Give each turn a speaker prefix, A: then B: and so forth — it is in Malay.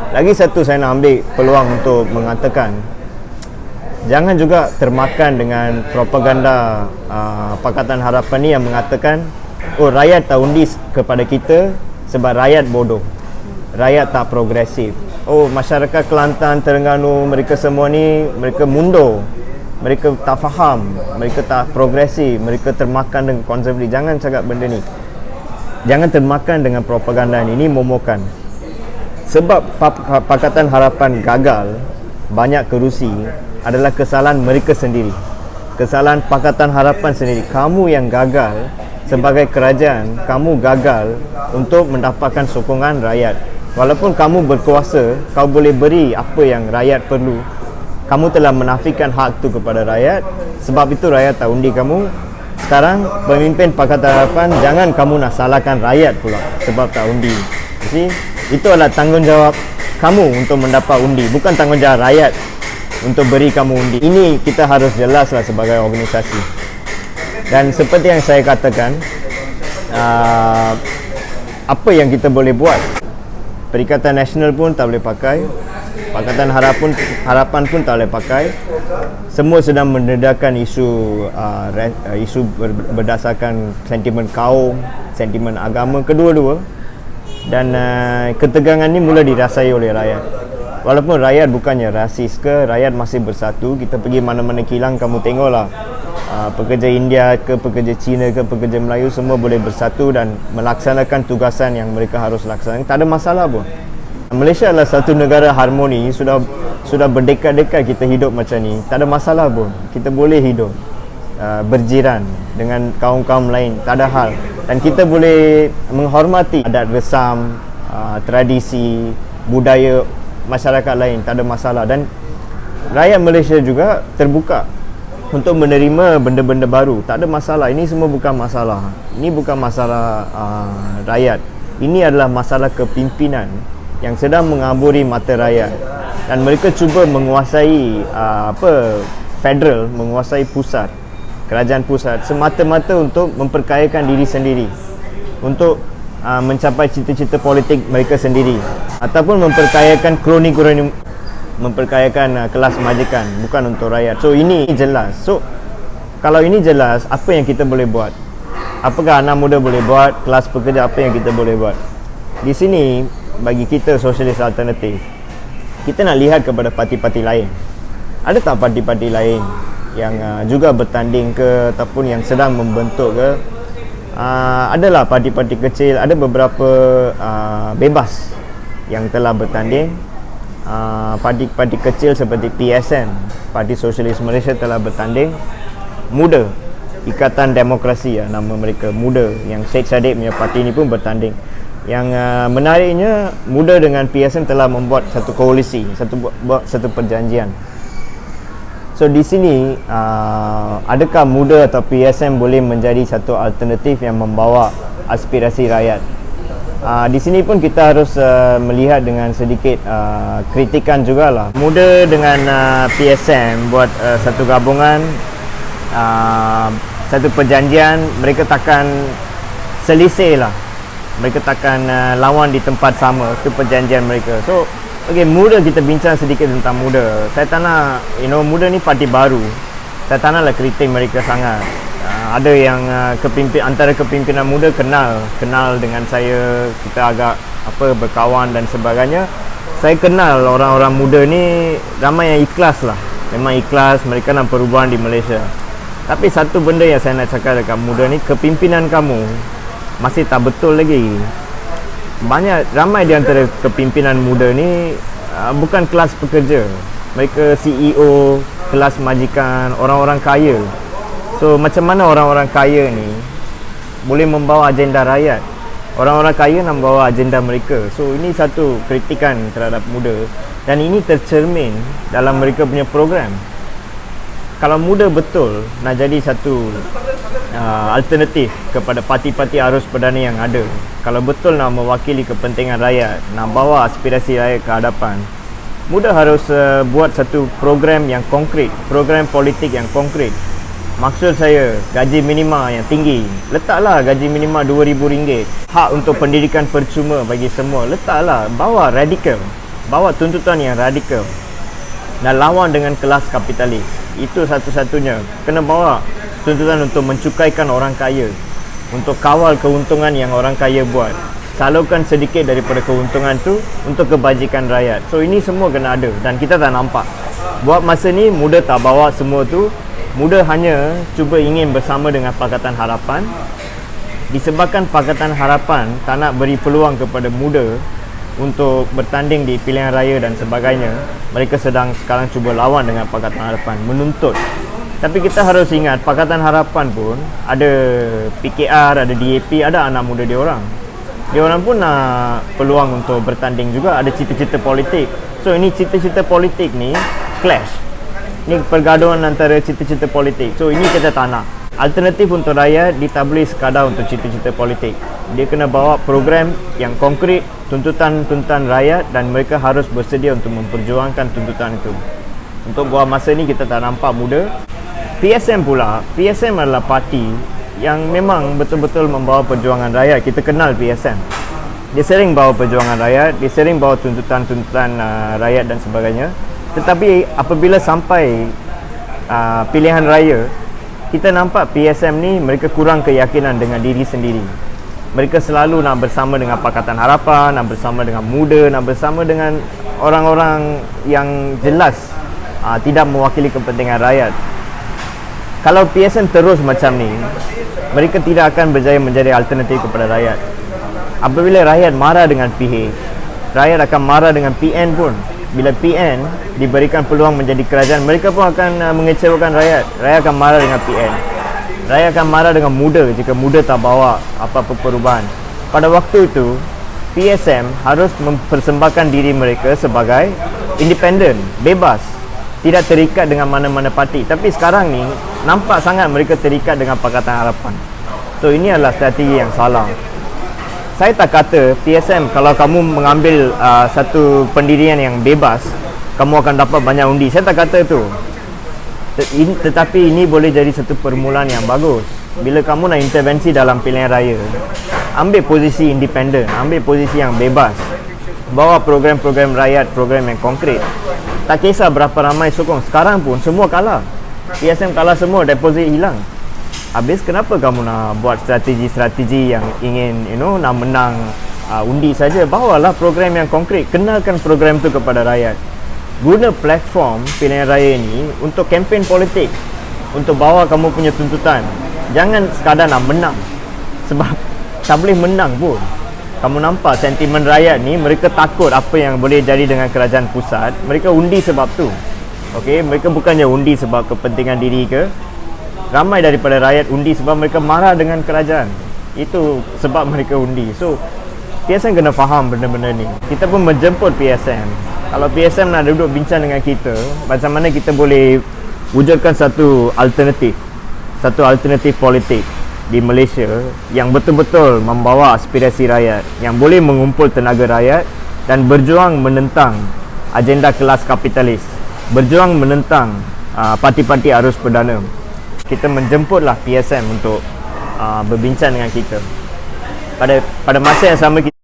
A: Lagi satu saya nak ambil peluang untuk mengatakan, jangan juga termakan dengan propaganda Pakatan Harapan ni yang mengatakan, oh rakyat tak undi kepada kita sebab rakyat bodoh, rakyat tak progresif. Oh masyarakat Kelantan, Terengganu, mereka semua ni mereka mundur, mereka tak faham, mereka tak progresif, mereka termakan dengan konservatif. Jangan cakap benda ni. Jangan termakan dengan propaganda ni. Ini momokan. Sebab Pakatan Harapan gagal banyak kerusi adalah kesalahan mereka sendiri. Kesalahan Pakatan Harapan sendiri. Kamu yang gagal sebagai kerajaan, kamu gagal untuk mendapatkan sokongan rakyat. Walaupun kamu berkuasa, kau boleh beri apa yang rakyat perlu. Kamu telah menafikan hak itu kepada rakyat. Sebab itu rakyat tak undi kamu. Sekarang pemimpin Pakatan Harapan, jangan kamu nak salahkan rakyat pula sebab tak undi. See? Itu adalah tanggungjawab kamu untuk mendapat undi, bukan tanggungjawab rakyat untuk beri kamu undi. Ini kita harus jelaslah sebagai organisasi. Dan seperti yang saya katakan, apa yang kita boleh buat? Perikatan Nasional pun tak boleh pakai, Pakatan Harapan pun tak boleh pakai. Semua sedang mendedakan isu berdasarkan sentimen kaum, sentimen agama, kedua-dua. Dan ketegangan ni mula dirasai oleh rakyat. Walaupun rakyat bukannya rasis ke, rakyat masih bersatu. Kita pergi mana-mana kilang, kamu tengoklah, pekerja India ke, pekerja Cina ke, pekerja Melayu, semua boleh bersatu dan melaksanakan tugasan yang mereka harus laksanakan. Tak ada masalah pun. Malaysia adalah satu negara harmoni. Sudah berdekad-dekad kita hidup macam ni. Tak ada masalah pun. Kita boleh hidup berjiran dengan kaum-kaum lain, tak ada hal. Dan kita boleh menghormati adat resam, tradisi, budaya masyarakat lain, tak ada masalah. Dan rakyat Malaysia juga terbuka untuk menerima benda-benda baru, tak ada masalah. Ini semua bukan masalah. Ini bukan masalah rakyat. Ini adalah masalah kepimpinan yang sedang mengaburi mata rakyat. Dan mereka cuba menguasai federal, menguasai pusat, kerajaan pusat, semata-mata untuk memperkayakan diri sendiri, untuk mencapai cita-cita politik mereka sendiri, ataupun memperkayakan kroni-kroni, memperkayakan kelas majikan, bukan untuk rakyat. So ini jelas. So kalau ini jelas, apa yang kita boleh buat? Apakah anak muda boleh buat? Kelas pekerja, apa yang kita boleh buat? Di sini bagi kita sosialis alternatif, kita nak lihat kepada parti-parti lain. Ada tak parti-parti lain yang juga bertanding ke, ataupun yang sedang membentuk ke? Adalah parti-parti kecil, ada beberapa bebas yang telah bertanding. Parti-parti kecil seperti PSM, Parti Sosialis Malaysia, telah bertanding. Muda, Ikatan Demokrasi, nama mereka, Muda, yang Syed Saddiq punya parti ni pun bertanding. Yang menariknya, Muda dengan PSM telah membuat satu koalisi, buat satu perjanjian. So di sini, adakah Muda atau PSM boleh menjadi satu alternatif yang membawa aspirasi rakyat? Di sini pun kita harus melihat dengan sedikit kritikan jugalah. Muda dengan PSM buat satu gabungan, satu perjanjian, mereka takkan selisih lah. Mereka takkan lawan di tempat sama, ke perjanjian mereka. So, okay, Muda, kita bincang sedikit tentang Muda. Saya tak nak, Muda ni parti baru. Saya tak naklah kritik mereka sangat. Ada yang antara kepimpinan Muda kenal dengan saya, kita agak berkawan dan sebagainya. Saya kenal orang-orang Muda ni ramai yang ikhlas lah. Memang ikhlas, mereka nak perubahan di Malaysia. Tapi satu benda yang saya nak cakap dekat Muda ni, kepimpinan kamu masih tak betul lagi. Ramai di antara kepimpinan Muda ni bukan kelas pekerja. Mereka CEO, kelas majikan, orang-orang kaya. So macam mana orang-orang kaya ni boleh membawa agenda rakyat? Orang-orang kaya nak membawa agenda mereka. So ini satu kritikan terhadap Muda, dan ini tercermin dalam mereka punya program. Kalau Muda betul nak jadi satu alternatif kepada parti-parti arus perdana yang ada, kalau betul nak mewakili kepentingan rakyat, nak bawa aspirasi rakyat ke hadapan, Muda harus buat satu program yang konkret, program politik yang konkret. Maksud saya, gaji minima yang tinggi. Letaklah gaji minima RM2,000. Hak untuk pendidikan percuma bagi semua. Letaklah, bawa radikal. bawa tuntutan yang radikal dan lawan dengan kelas kapitalis. Itu satu-satunya. Kena bawa tuntutan untuk mencukaikan orang kaya, untuk kawal keuntungan yang orang kaya buat, salurkan sedikit daripada keuntungan tu untuk kebajikan rakyat. So ini semua kena ada dan kita tak nampak. Buat masa ni muda tak bawa semua tu. Muda hanya cuba ingin bersama dengan Pakatan Harapan. Disebabkan Pakatan Harapan tak nak beri peluang kepada muda untuk bertanding di pilihan raya dan sebagainya, mereka sedang sekarang cuba lawan dengan Pakatan Harapan, menuntut. Tapi kita harus ingat, Pakatan Harapan pun ada PKR, ada DAP, ada anak muda dia orang. Dia orang pun nak peluang untuk bertanding juga, ada cita-cita politik. So ini cita-cita politik ni clash. Ini pergaduhan antara cita-cita politik. So ini kita tak nak. Alternatif untuk rakyat dia tak boleh sekadar untuk cita-cita politik. Dia kena bawa program yang konkret, tuntutan-tuntutan rakyat, dan mereka harus bersedia untuk memperjuangkan tuntutan itu. Untuk buat masa ni kita tak nampak muda. PSM pula, PSM adalah parti yang memang betul-betul membawa perjuangan rakyat. Kita kenal PSM. Dia sering bawa perjuangan rakyat, dia sering bawa tuntutan-tuntutan rakyat dan sebagainya. Tetapi apabila sampai pilihan raya, kita nampak PSM ni mereka kurang keyakinan dengan diri sendiri. Mereka selalu nak bersama dengan Pakatan Harapan, nak bersama dengan muda, nak bersama dengan orang-orang yang jelas tidak mewakili kepentingan rakyat. Kalau PSM terus macam ni, mereka tidak akan berjaya menjadi alternatif kepada rakyat. Apabila rakyat marah dengan PH, rakyat akan marah dengan PN pun. Bila PN diberikan peluang menjadi kerajaan, mereka pun akan mengecewakan rakyat. Rakyat akan marah dengan PN. Rakyat akan marah dengan muda jika muda tak bawa apa-apa perubahan. Pada waktu itu, PSM harus mempersembahkan diri mereka sebagai independen, bebas, tidak terikat dengan mana-mana parti. Tapi sekarang ni, nampak sangat mereka terikat dengan Pakatan Harapan. So ini adalah strategi yang salah. Saya tak kata PSM kalau kamu mengambil satu pendirian yang bebas, kamu akan dapat banyak undi. Saya tak kata itu. Tetapi ini boleh jadi satu permulaan yang bagus. Bila kamu nak intervensi dalam pilihan raya, ambil posisi independen, ambil posisi yang bebas. Bawa program-program rakyat, program yang konkret. Tak kisah berapa ramai sokong. Sekarang pun semua kalah. PSM kalah semua, deposit hilang. Habis kenapa kamu nak buat strategi-strategi yang ingin nak menang undi saja? Bawalah program yang konkret, kenalkan program tu kepada rakyat. Guna platform pilihan raya ni untuk kempen politik, untuk bawa kamu punya tuntutan. Jangan sekadar nak menang, sebab tak boleh menang pun. Kamu nampak sentimen rakyat ni, mereka takut apa yang boleh jadi dengan kerajaan pusat. Mereka undi sebab tu. Okey, mereka bukannya undi sebab kepentingan diri ke. Ramai daripada rakyat undi sebab mereka marah dengan kerajaan. Itu sebab mereka undi. So PSM kena faham benda-benda ni. Kita pun menjemput PSM. Kalau PSM nak duduk bincang dengan kita, macam mana kita boleh wujudkan satu alternatif politik di Malaysia yang betul-betul membawa aspirasi rakyat, yang boleh mengumpul tenaga rakyat dan berjuang menentang agenda kelas kapitalis, berjuang menentang parti-parti arus perdana. Kita menjemputlah PSM untuk berbincang dengan kita. Pada masa yang sama kita